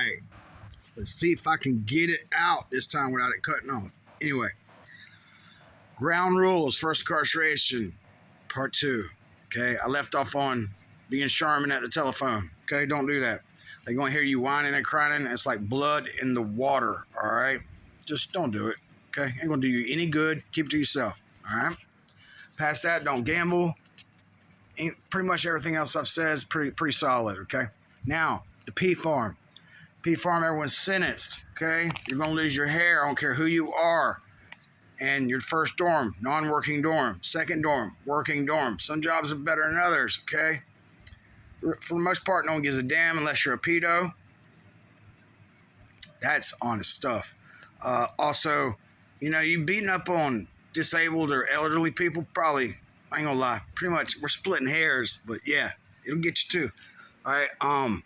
right. Let's see if I can get it out this time without it cutting off. Anyway, ground rules, first incarceration, part 2. Okay, I left off on being Charmin at the telephone. Okay, don't do that. They're going to hear you whining and crying. It's like blood in the water, all right? Just don't do it, okay? Ain't going to do you any good. Keep it to yourself, all right? Past that, don't gamble. Pretty much everything else I've said is pretty solid, okay? Now, the P farm. P farm, everyone's sentenced, okay? You're going to lose your hair. I don't care who you are. And your first dorm, non-working dorm. Second dorm, working dorm. Some jobs are better than others, okay? For the most part, no one gives a damn unless you're a pedo. That's honest stuff. Also, you know, you beating up on disabled or elderly people, probably, I ain't gonna lie, pretty much we're splitting hairs, but yeah, it'll get you too. All right,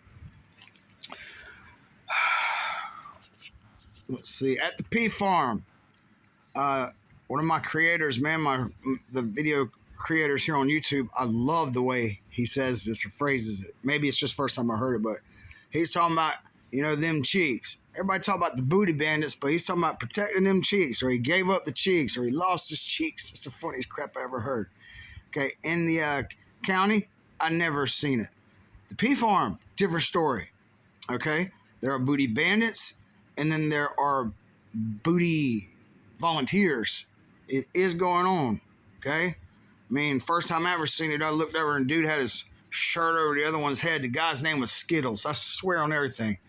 let's see. At the P farm, one of my creators, man, the video creators here on YouTube, I love the way he says this or phrases it. Maybe it's just the first time I heard it, but he's talking about, you know, them cheeks. Everybody talk about the booty bandits, but he's talking about protecting them cheeks, or he gave up the cheeks, or he lost his cheeks. It's the funniest crap I ever heard. Okay, in the county, I never seen it. The P farm, different story. Okay, there are booty bandits, and then there are booty volunteers. It is going on. Okay. I mean, first time I ever seen it, I looked over and dude had his shirt over the other one's head. The guy's name was Skittles. I swear on everything.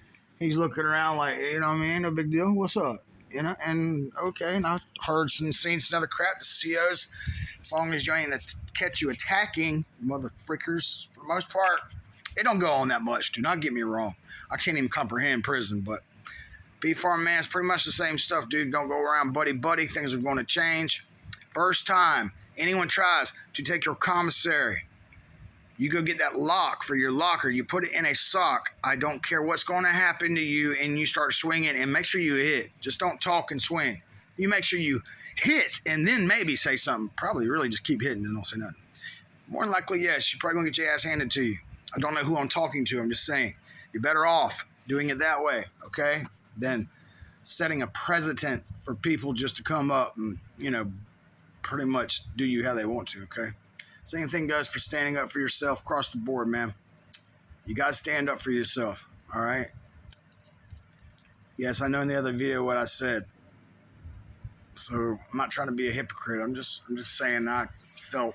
He's looking around like, you know what I mean? No big deal. What's up? You know, and okay, and I heard and seen some other crap. The COs, as long as you ain't catch you attacking, mother frickers, for the most part, it don't go on that much. Do not get me wrong. I can't even comprehend prison, but P farm, man, it's pretty much the same stuff, dude. Don't go around buddy. Things are going to change. First time anyone tries to take your commissary, you go get that lock for your locker. You put it in a sock. I don't care what's going to happen to you, and you start swinging, and make sure you hit. Just don't talk and swing. You make sure you hit, and then maybe say something. Probably really just keep hitting and don't say nothing. More than likely, yes, you're probably going to get your ass handed to you. I don't know who I'm talking to. I'm just saying. You're better off doing it that way, okay, than setting a precedent for people just to come up and, you know, pretty much do you how they want to, okay? Same thing goes for standing up for yourself across the board, man. You got to stand up for yourself, all right? Yes, I know in the other video what I said. So I'm not trying to be a hypocrite. I'm just saying I felt.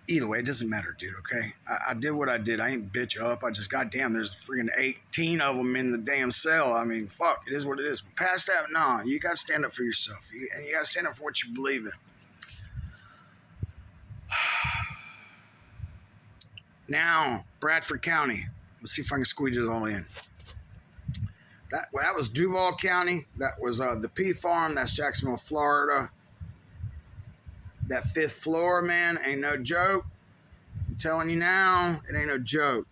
Either way, it doesn't matter, dude, okay? I did what I did. I ain't bitch up. I just, goddamn, there's freaking 18 of them in the damn cell. I mean, fuck, it is what it is. But past that, nah, you got to stand up for yourself. And you got to stand up for what you believe in. Now, Bradford County. Let's see if I can squeeze it all in. That was Duval County. That was the P farm. That's Jacksonville, Florida. That 5th floor, man, ain't no joke. I'm telling you now, it ain't no joke.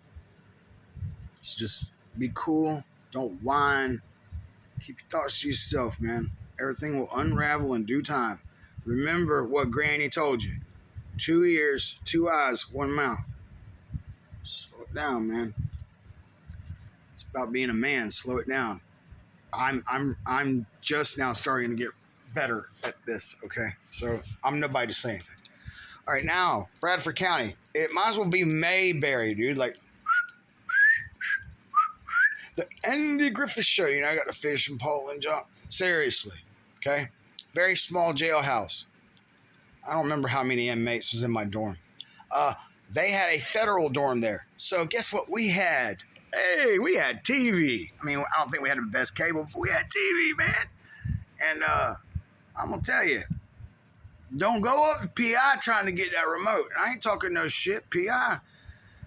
So just be cool. Don't whine. Keep your thoughts to yourself, man. Everything will unravel in due time. Remember what Granny told you. 2 ears, 2 eyes, 1 mouth. Slow it down, man. It's about being a man. Slow it down. I'm just now starting to get better at this, okay? So I'm nobody to say anything. All right, now, Bradford County. It might as well be Mayberry, dude. Like, the Andy Griffith Show. You know, I got the fishing pole and jump. Seriously, okay? Very small jailhouse. I don't remember how many inmates was in my dorm. They had a federal dorm there. So guess what we had? Hey, we had TV. I mean, I don't think we had the best cable, but we had TV, man. And I'm going to tell you, don't go up to P.I. trying to get that remote. I ain't talking no shit. P.I.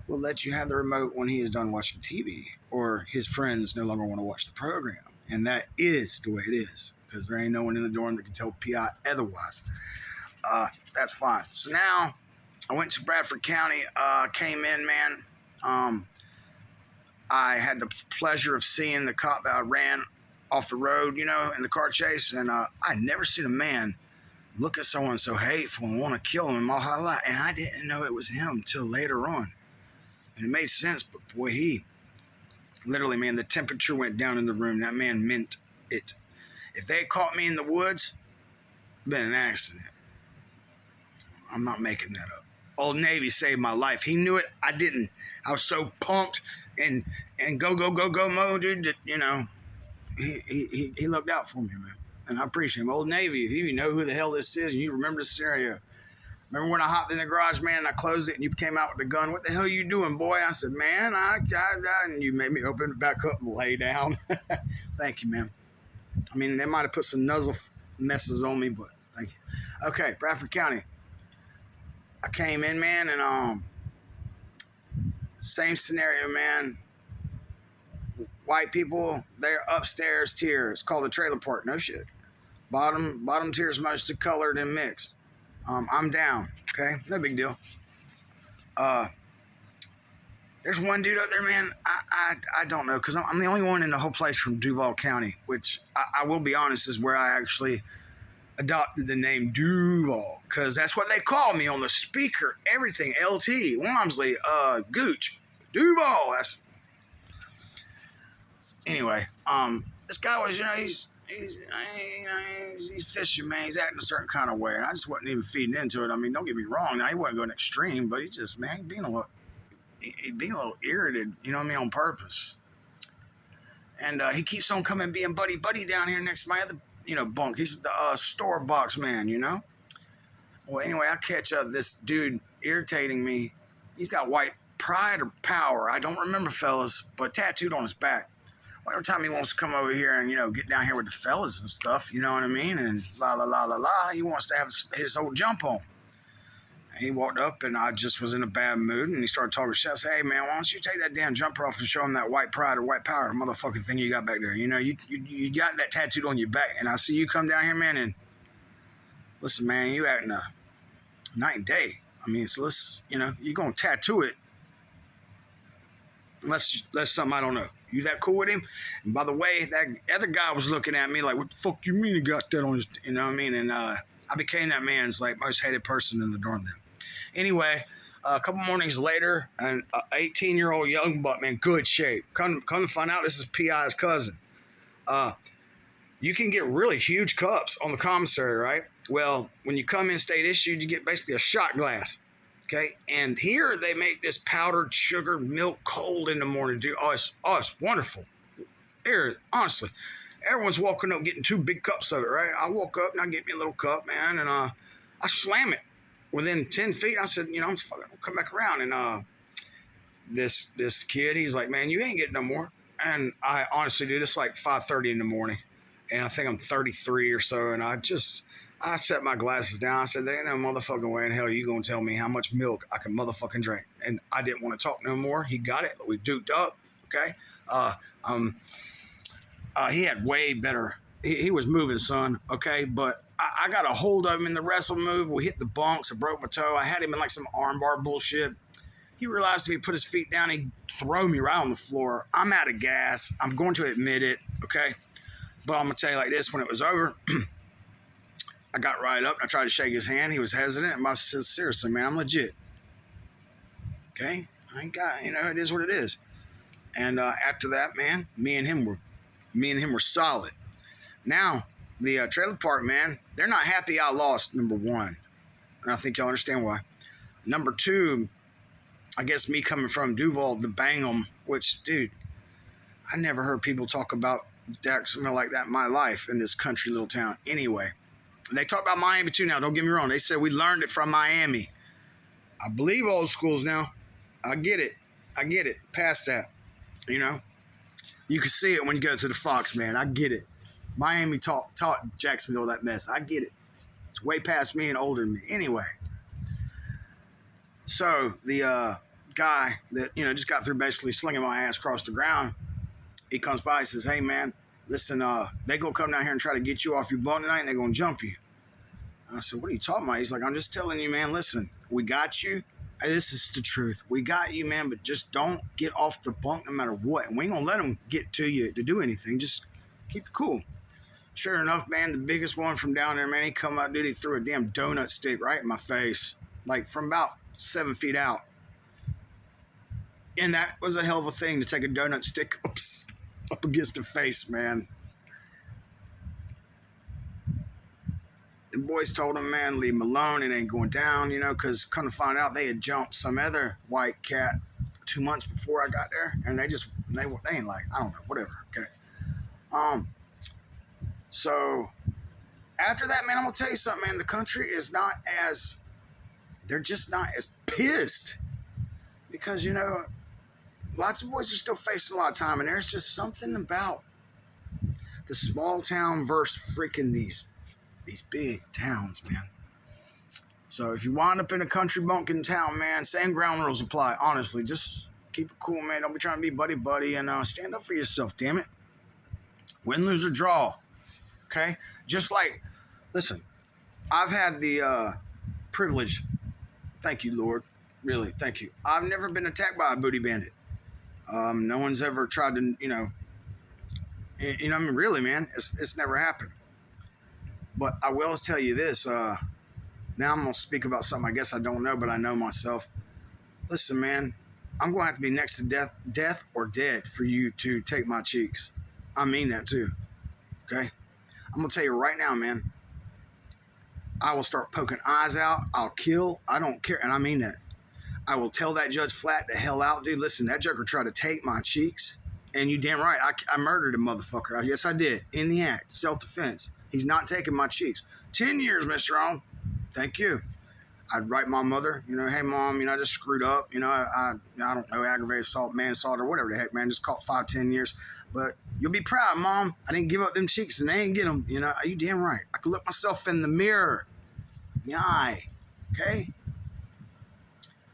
will let you have the remote when he is done watching TV or his friends no longer want to watch the program. And that is the way it is because there ain't no one in the dorm that can tell P.I. otherwise. That's fine. So now I went to Bradford County, came in, man. I had the pleasure of seeing the cop that I ran off the road, you know, in the car chase. And I'd never seen a man look at someone so hateful and want to kill him in my whole life. And I didn't know it was him till later on. And it made sense, but boy, he Literally, man, the temperature went down in the room. That man meant it. If they had caught me in the woods, it'd been an accident. I'm not making that up. Old Navy saved my life. He knew it. I didn't. I was so pumped and go mode, dude. That, you know, he looked out for me, man. And I appreciate him. Old Navy, if you even know who the hell this is and you remember the scenario. Remember when I hopped in the garage, man, and I closed it and you came out with the gun? What the hell are you doing, boy? I said, man, and you made me open it back up and lay down. Thank you, man. I mean, they might have put some nuzzle messes on me, but thank you. Okay, Bradford County. I came in, man, and same scenario, man. White people, they're upstairs tier. It's called a trailer park. No shit. Bottom tier is mostly colored and mixed. I'm down. Okay, no big deal. There's one dude up there, man. I don't know, because I'm the only one in the whole place from Duval County, which I will be honest is where I actually adopted the name Duval, because that's what they call me on the speaker. Everything LT, Wamsley, Gooch, Duval. That's anyway. This guy was, you know, he's fishing, man. He's acting a certain kind of way, and I just wasn't even feeding into it. I mean, don't get me wrong. Now, he wasn't going extreme, but he's just, man, being a little irritated, you know what I mean, on purpose. And he keeps on coming, being buddy down here next to my other, you know, bunk. He's the store box man, you know. Well, anyway, I catch this dude irritating me. He's got white pride or power. I don't remember, fellas, but tattooed on his back. Well, every time he wants to come over here and, you know, get down here with the fellas and stuff, you know what I mean? And he wants to have his whole jump on. And he walked up and I just was in a bad mood and he started talking shit. I said, hey, man, why don't you take that damn jumper off and show him that white pride or white power motherfucking thing you got back there? You know, you got that tattooed on your back. And I see you come down here, man, and listen, man, you acting a night and day. I mean, so let's, you know, you're going to tattoo it. Unless something I don't know. You that cool with him? And by the way, that other guy was looking at me like, what the fuck you mean you got that on his, you know what I mean? And I became that man's like most hated person in the dorm then. Anyway, a couple mornings later, an 18-year-old young buck, man, good shape. Come to find out, this is P.I.'s cousin. You can get really huge cups on the commissary, right? Well, when you come in state issued, you get basically a shot glass. Okay, and here they make this powdered sugar milk cold in the morning, dude. Oh, it's wonderful. Here, honestly, everyone's walking up getting 2 big cups of it, right? I walk up and I get me a little cup, man, and I slam it within 10 feet. I said, you know, I'm fucking gonna come back around. And this kid, he's like, man, you ain't getting no more. And I honestly, dude, it's like 5:30 in the morning, and I think I'm 33 or so, and I set my glasses down. I said, there ain't no motherfucking way in hell you gonna tell me how much milk I can motherfucking drink. And I didn't want to talk no more. He got it. We duked up. Okay. He had way better. He was moving, son. Okay. But I got a hold of him in the wrestle move. We hit the bunks. I broke my toe. I had him in like some armbar bullshit. He realized if he put his feet down, he'd throw me right on the floor. I'm out of gas. I'm going to admit it. Okay. But I'm going to tell you like this, when it was over, I got right up and I tried to shake his hand. He was hesitant. And I said, seriously, man, I'm legit. Okay? I ain't got, you know, it is what it is. And after that, man, me and him were solid. Now, the trailer park, man, they're not happy I lost, number one. And I think y'all understand why. Number two, I guess me coming from Duval, the Bangham, which, dude, I never heard people talk about something like that in my life in this country little town. Anyway. They talk about Miami too now, don't get me wrong. They said we learned it from Miami. I believe old schools now. I get it. Past that. You know? You can see it when you go to the Fox, man. I get it. Miami taught Jacksonville that mess. I get it. It's way past me and older than me. Anyway. So the guy that, you know, just got through basically slinging my ass across the ground, he comes by and says, hey, man, listen, they gonna come down here and try to get you off your bunk tonight and they're gonna jump you. I said, what are you talking about? He's like, I'm just telling you, man, listen, we got you. This is the truth. We got you, man, but just don't get off the bunk no matter what. And we ain't gonna let them get to you to do anything. Just keep it cool. Sure enough, man, the biggest one from down there, man, he come out, dude, he threw a damn donut stick right in my face, like from about 7 feet out. And that was a hell of a thing to take a donut stick up against the face, man. The boys told him, man, leave him alone. It ain't going down, because come to find out they had jumped some other white cat 2 months before I got there. And they ain't like, I don't know, whatever. Okay. So after that, man, I'm going to tell you something, man. The country is not as, they're just not as pissed because, lots of boys are still facing a lot of time. And there's just something about the small town versus freaking these big towns, man. So if you wind up in a country bumpkin town, man, same ground rules apply. Honestly, just keep it cool, man. Don't be trying to be buddy, and stand up for yourself, damn it. Win, lose, or draw. Okay? Just like, listen, I've had the privilege, thank you, Lord, really, thank you. I've never been attacked by a booty bandit. No one's ever tried to, I mean, really, man, it's never happened. But I will tell you this, now I'm going to speak about something I guess I don't know, but I know myself. Listen, man, I'm going to have to be next to death or dead for you to take my cheeks. I mean that too, okay? I'm going to tell you right now, man, I will start poking eyes out. I'll kill. I don't care, and I mean that. I will tell that judge flat the hell out, dude. Listen, that joker tried to take my cheeks, and you damn right, I murdered a motherfucker. Yes, I did, in the act, self-defense. He's not taking my cheeks. 10 years, Mr. Wrong. Thank you. I'd write my mother, hey, Mom, I just screwed up. I don't know, aggravated assault, manslaughter, whatever the heck, man. Just caught 5-10 years. But you'll be proud, Mom. I didn't give up them cheeks, and they ain't get them. You damn right. I can look myself in the mirror, in the eye, okay?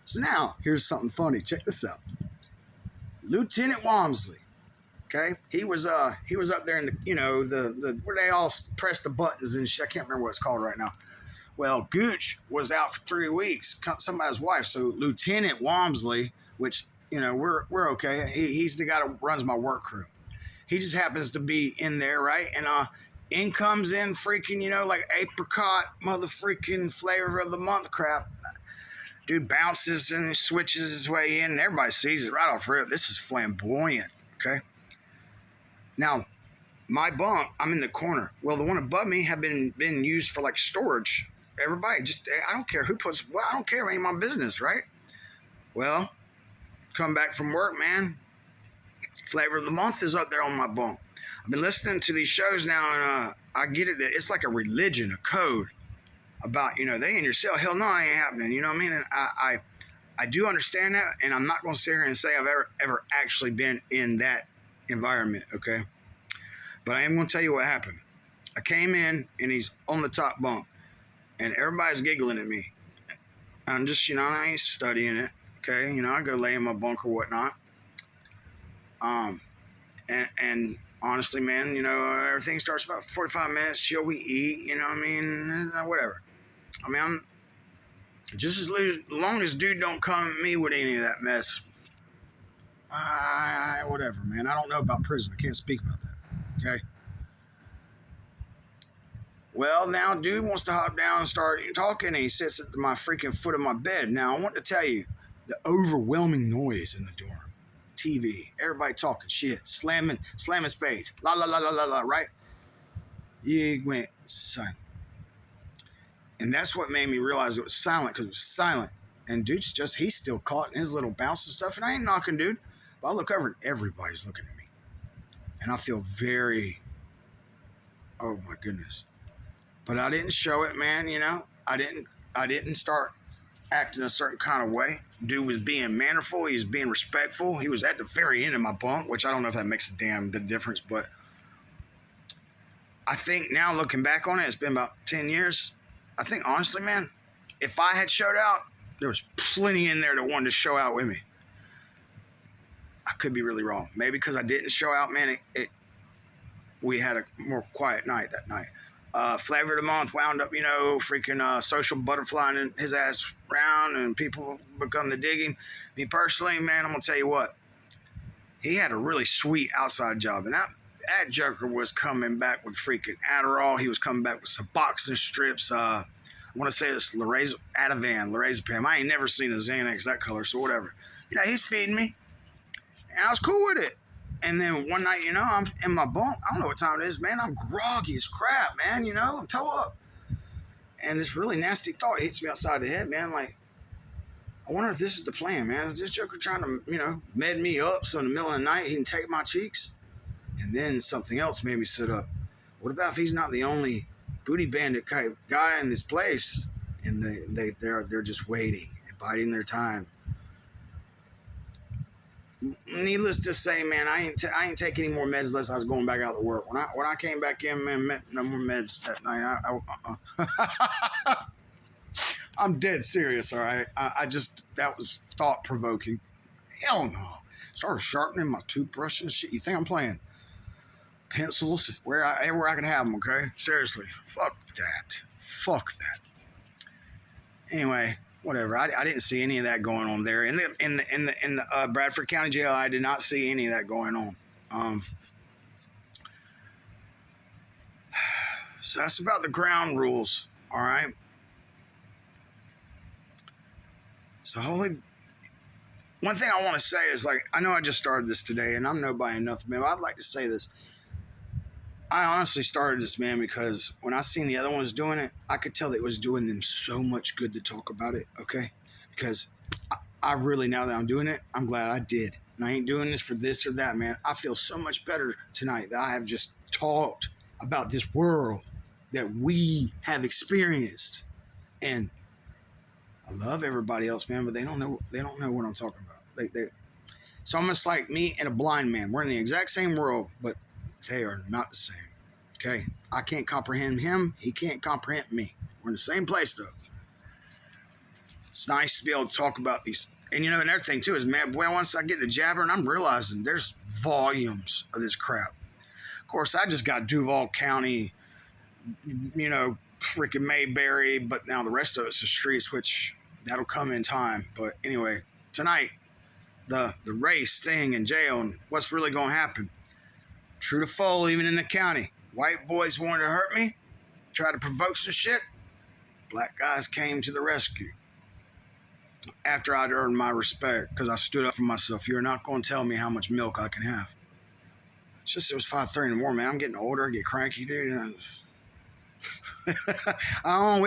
So now, here's something funny. Check this out. Lieutenant Walmsley. Okay, he was up there in the where they all press the buttons and shit. I can't remember what it's called right now. Well, Gooch was out for 3 weeks. Somebody's wife. So Lieutenant Walmsley, which we're okay. He's the guy that runs my work crew. He just happens to be in there, right? And in comes in freaking like apricot mother freaking flavor of the month crap. Dude bounces and switches his way in, and everybody sees it right off rip. This is flamboyant. Okay. Now, my bunk, I'm in the corner. Well, the one above me had been used for like storage. Everybody I don't care who puts, I don't care, ain't my business, right? Well, come back from work, man. Flavor of the month is up there on my bunk. I've been listening to these shows now, and I get it. It's like a religion, a code about, they in your cell. Hell no, it ain't happening. You know what I mean? And I do understand that, and I'm not going to sit here and say I've ever actually been in that environment, okay? But I am going to tell you what happened. I came in, and he's on the top bunk, and everybody's giggling at me. I'm just, I ain't studying it, okay? I go lay in my bunk or whatnot. And honestly, man, everything starts about 45 minutes, chill, we eat, whatever. I mean, I'm just as long as dude don't come at me with any of that mess. Whatever, man. I don't know about prison. I can't speak about that. Okay. Well, now dude wants to hop down and start talking, and he sits at my freaking foot of my bed. Now, I want to tell you the overwhelming noise in the dorm. TV, everybody talking shit, slamming spades, la la la la la la, right? You went silent. And that's what made me realize it was silent, because it was silent. And dude's he's still caught in his little bounce and stuff, and I ain't knocking, dude. But I look over and everybody's looking at me. And I feel very, oh my goodness. But I didn't show it, man, I didn't start acting a certain kind of way. Dude was being mannerful. He was being respectful. He was at the very end of my bunk, which I don't know if that makes a damn good difference, but I think now looking back on it, it's been about 10 years. I think honestly, man, if I had showed out, there was plenty in there that wanted to show out with me. I could be really wrong. Maybe because I didn't show out, man, we had a more quiet night that night. Flavor of the month wound up, freaking social butterflying his ass around, and people become the digging. Me personally, man, I'm going to tell you what. He had a really sweet outside job, and that joker was coming back with freaking Adderall. He was coming back with some boxing strips. I want to say this Ativan, lorazepam. I ain't never seen a Xanax that color, so whatever. He's feeding me. And I was cool with it. And then one night, you know, I'm in my bunk. I don't know what time it is, man. I'm groggy as crap, man. You know, I'm toe up. And this really nasty thought hits me outside the head, man. Like, I wonder if this is the plan, man. Is this Joker trying to, you know, med me up so in the middle of the night he can take my cheeks? And then something else made me sit up. What about if he's not the only booty bandit type guy in this place, and they're just waiting and biding their time? Needless to say, man, I ain't taking any more meds unless I was going back out to work. When I came back in, man, no more meds that night. I'm dead serious, all right? I just, that was thought provoking. Hell no. Started sharpening my toothbrush and shit. You think I'm playing? Pencils, everywhere I can have them, okay? Seriously. Fuck that. Fuck that. Anyway, whatever. I didn't see any of that going on there. In the Bradford County Jail, I did not see any of that going on. So that's about the ground rules, all right? So one thing I want to say is, like, I know I just started this today, and I'm nobody enough, man, but I'd like to say this. I honestly started this, man, because when I seen the other ones doing it, I could tell that it was doing them so much good to talk about it, okay? Because I really, now that I'm doing it, I'm glad I did. And I ain't doing this for this or that, man. I feel so much better tonight that I have just talked about this world that we have experienced. And I love everybody else, man, but they don't know what I'm talking about. It's almost like me and a blind man. We're in the exact same world, but they are not the same. Okay? I can't comprehend him. He can't comprehend me. We're in the same place, though. It's nice to be able to talk about these. And, you know, another thing, too, is, man, boy, once I get to jabbering, I'm realizing there's volumes of this crap. Of course, I just got Duval County, you know, freaking Mayberry, but now the rest of it's the streets, which that'll come in time. But anyway, tonight, the race thing in jail and what's really going to happen. True to foe, even in the county. White boys wanted to hurt me, tried to provoke some shit. Black guys came to the rescue. After I'd earned my respect, because I stood up for myself. You're not going to tell me how much milk I can have. It's just, it was 5:30 in the morning, man. I'm getting older, I get cranky, dude. We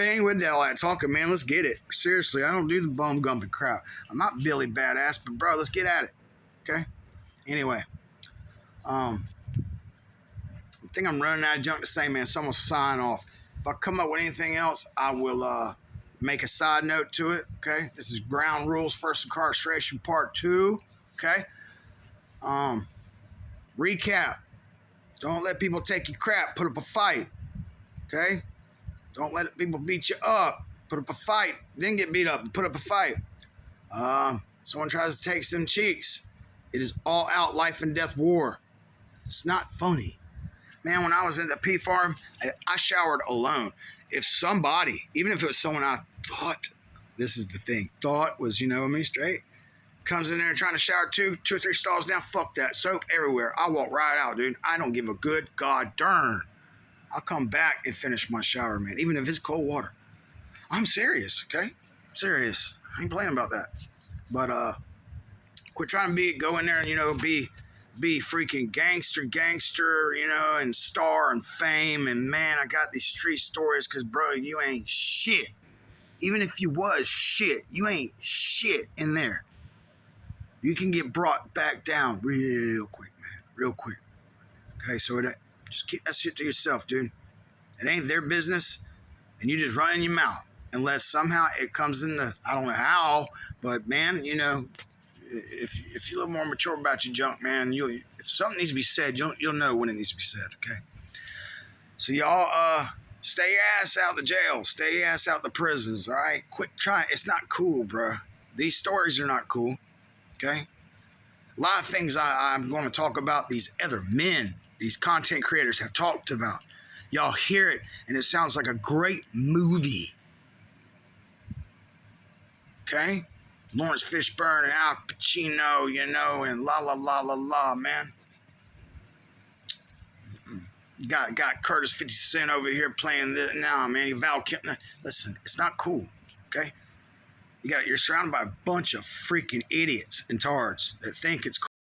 ain't with all that talking, man. Let's get it. Seriously, I don't do the bum gumping crap. I'm not Billy Badass, but bro, let's get at it. Okay? Anyway, I think I'm running out of junk to say, man. So I'm gonna sign off. If I come up with anything else, I will make a side note to it. Okay? This is Ground Rules First Incarceration Part 2. Okay? Recap. Don't let people take your crap. Put up a fight. Okay? Don't let people beat you up. Put up a fight. Then get beat up. Put up a fight. Someone tries to take some cheeks. It is all out life and death war. It's not funny. Man, when I was in the P farm, I showered alone. If somebody, even if it was someone I thought, this is the thing, thought was, you know me, straight, comes in there trying to shower two or three stalls down, fuck that. Soap everywhere. I walk right out, dude. I don't give a good god darn. I'll come back and finish my shower, man, even if it's cold water. I'm serious, okay? Serious. I ain't playing about that. But quit trying to go in there and, you know, be freaking gangster, you know, and star and fame. And man, I got these street stories because, bro, you ain't shit. Even if you was shit, you ain't shit in there. You can get brought back down real quick, man. Real quick. Okay, so just keep that shit to yourself, dude. It ain't their business, and you just run in your mouth. Unless somehow it comes in I don't know how, but man, you know, if you're a little more mature about your junk, man, if something needs to be said, you'll know when it needs to be said, okay? So y'all, stay your ass out the jail. Stay your ass out the prisons, all right? Quit trying. It's not cool, bro. These stories are not cool, okay? A lot of things I'm going to talk about, these other men, these content creators have talked about. Y'all hear it, and it sounds like a great movie. Okay? Lawrence Fishburne and Al Pacino, you know, and la, man. Got Curtis 50 Cent over here playing this. Nah, man, Val Kilmer. Listen, it's not cool, okay? You're surrounded by a bunch of freaking idiots and tards that think it's cool.